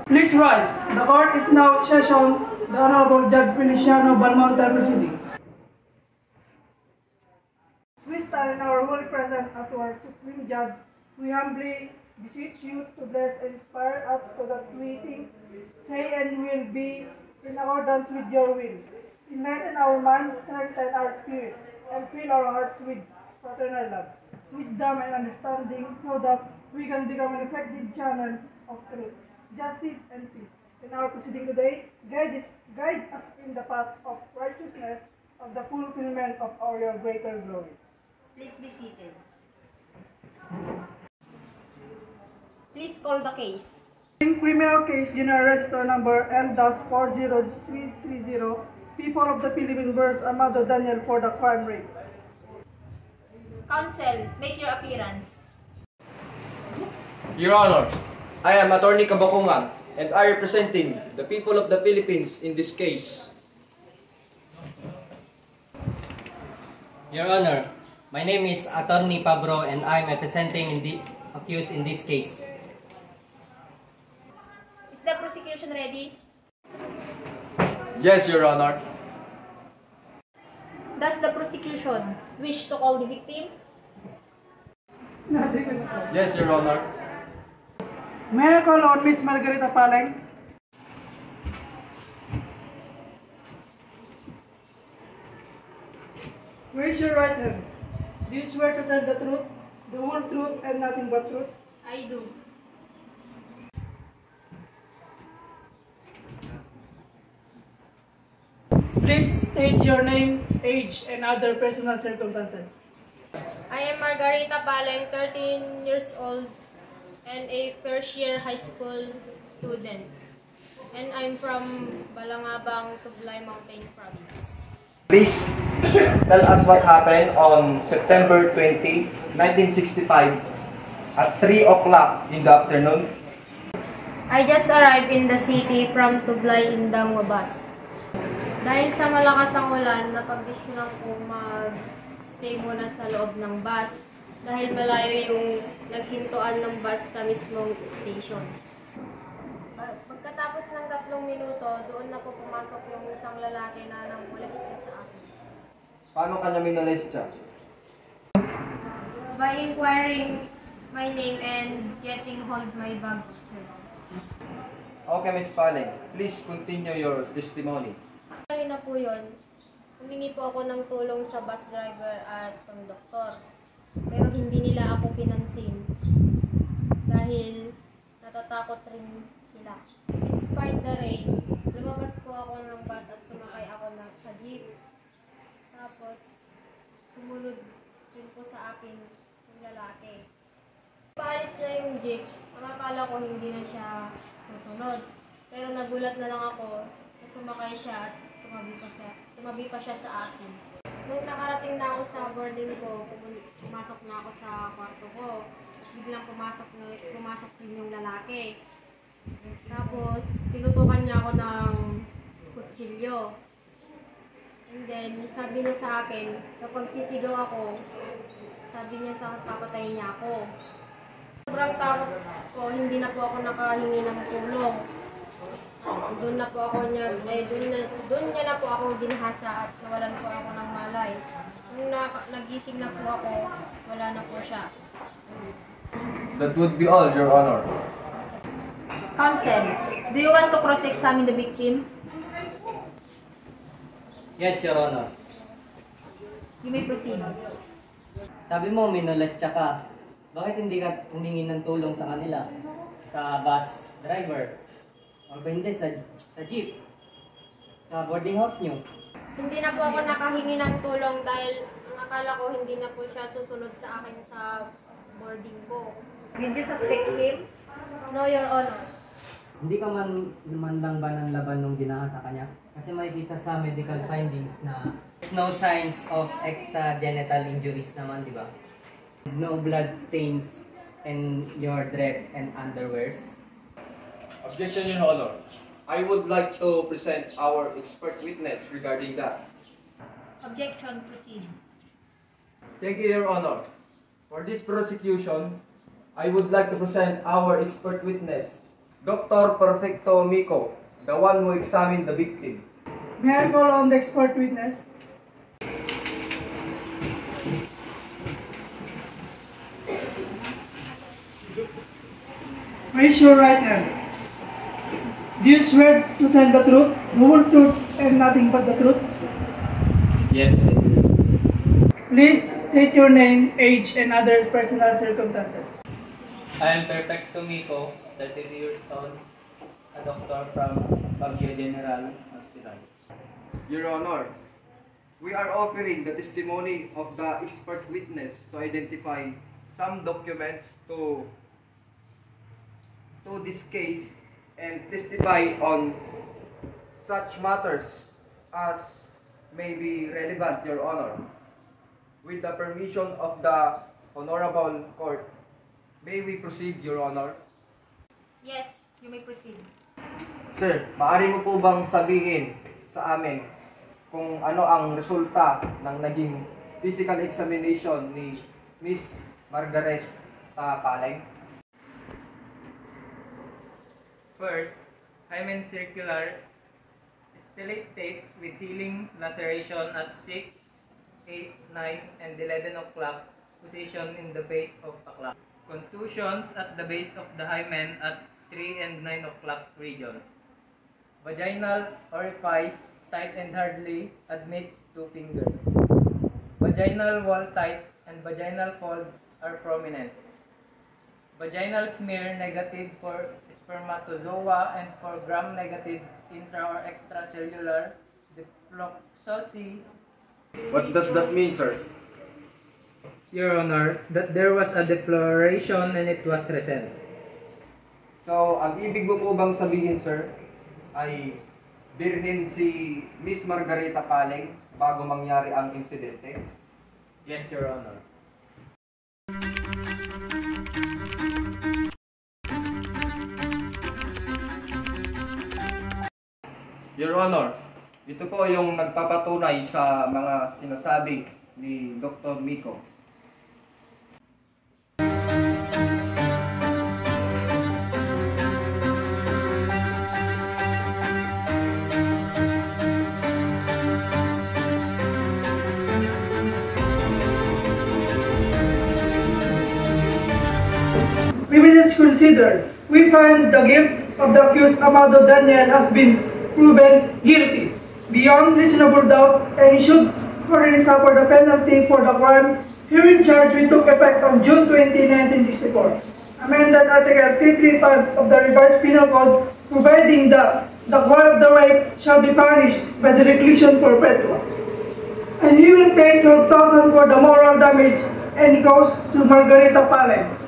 Please rise. The court is now in session. The Honorable Judge Feliciano Balmonte proceeding. We stand in our holy presence as our Supreme Judge. We humbly beseech you to bless and inspire us so that we think, say, and will be in accordance with your will. Enlighten our minds, strengthen our spirit, and fill our hearts with fraternal love, wisdom, and understanding, so that we can become an effective channels of truth, justice, and peace. In our proceeding today, guide us in the path of righteousness, of the fulfillment of our greater glory. Please be seated. Please call the case. In criminal case, General Register number L-40330, people of the Philippines vs. Amado Daniel for the crime rape. Counsel, make your appearance. Your Honor, I am Attorney Kabakungan, and I representing the people of the Philippines in this case. Your Honor, my name is Attorney Pabro, and I am representing the accused in this case. Is the prosecution ready? Yes, Your Honor. Does the prosecution wish to call the victim? Yes, Your Honor. May I call on Miss Margarita Paleng? Raise your right hand. Do you swear to tell the truth, the whole truth, and nothing but truth? I do. Please state your name, age, and other personal circumstances. I am Margarita Paleng, 13 years old, and a first year high school student. And I'm from Balangabang, Tublay Mountain Province. Please tell us what happened on September 20, 1965 at 3 o'clock in the afternoon. I just arrived in the city from Tublay, Indang, Wabas. Dahil sa malakas ng ulan, napagdesisyonan ko mag-stay muna sa loob ng bus dahil malayo yung naghintuan ng bus sa mismong station. Pagkatapos ng 3 minuto, doon na po pumasok yung isang lalaki na nangmolestya sa akin. Paano kanya minolestya? By inquiring my name and getting hold my bag, sir. Okay, Ms. Paleng. Please continue your testimony. Ayun na po yun. Humingi po ako ng tulong sa bus driver at konduktor. Pero hindi nila ako pinansin. Dahil natatakot rin sila. Despite the rain, lumabas po ako ng bus at sumakay ako sa jeep. Tapos, sumunod rin po sa akin yung lalaki. Paalis na yung jeep, akala ko hindi na siya susunod. Pero nagulat na lang ako na sumakay siya at tumabi pa siya sa akin. Nung nakarating na ako sa boarding ko, pumasok na ako sa kwarto ko. Biglang pumasok din yung lalaki. Tapos, tinutukan niya ako ng kutsilyo. And then, sabi niya sa akin, kapag sisigaw ako, sabi niya sa akin, papatayin niya ako. Sobrang takot ko, hindi na po ako nakahingi ng tulong. Doon na po ako doon niya na po ako dinahasa at nawalan po ako ng malay. Nung nagising na po ako, wala na po siya. That would be all, Your Honor. Counsel, do you want to cross-examine the victim? Yes, Your Honor. You may proceed. Sabi mo, minolestya ka. Bakit hindi ka humingi ng tulong sa kanila? Sa bus driver? O ba hindi sa jeep? Sa boarding house nyo? Hindi na po ako nakahingi ng tulong dahil ang akala ko hindi na po siya susunod sa akin sa boarding ko. Did you suspect him? No, Your Honor. Hindi ka man lumandang ba ng laban nung ginawa sa kanya? Kasi makikita sa medical findings na there's no signs of extragenital injuries naman, di ba? No blood stains in your dress and underwears. Objection, Your Honor. I would like to present our expert witness regarding that. Objection, proceed. Thank you, Your Honor. For this prosecution, I would like to present our expert witness, Dr. Perfecto Mico, the one who examined the victim. May I call on the expert witness? Raise your right hand. Do you swear to tell the truth, the whole truth, and nothing but the truth? Yes, I do. Please state your name, age, and other personal circumstances. I am Perfecto Mico, 33 years old, a doctor from Baguio General Hospital. Your Honor, we are offering the testimony of the expert witness to identify some documents to this case and testify on such matters as may be relevant, Your Honor. With the permission of the Honorable Court, may we proceed, Your Honor? Yes, you may proceed. Sir, maaari mo po bang sabihin sa amin kung ano ang resulta ng naging physical examination ni Miss Margaret Paleng? First, hymen circular stellate tape with healing laceration at 6, 8, 9, and 11 o'clock position in the base of the clock. Contusions at the base of the hymen at 3 and 9 o'clock regions. Vaginal orifice tight and hardly admits 2 fingers. Vaginal wall tight and vaginal folds are prominent. Vaginal smear negative for spermatozoa and for gram-negative intra or extracellular defloxacin. What does that mean, sir? Your Honor, that there was a defloration and it was recent. So, ang ibig mo po bang sabihin, sir, ay birnin si Miss Margarita Paleng bago mangyari ang insidente? Yes, Your Honor. Your Honor, ito po yung nagpapatunay sa mga sinasabi ni Dr. Mico. Evidence considered, we find the guilt of the accused Amado Daniel has been proven guilty beyond reasonable doubt and he should currently suffer the penalty for the crime herein charged which took effect on June 20, 1964. Amended Article 335 of the Revised Penal Code providing that the crime of the rape shall be punished by the reclusion perpetua. And he will pay 12,000 for the moral damage and caused to Margarita Paleng.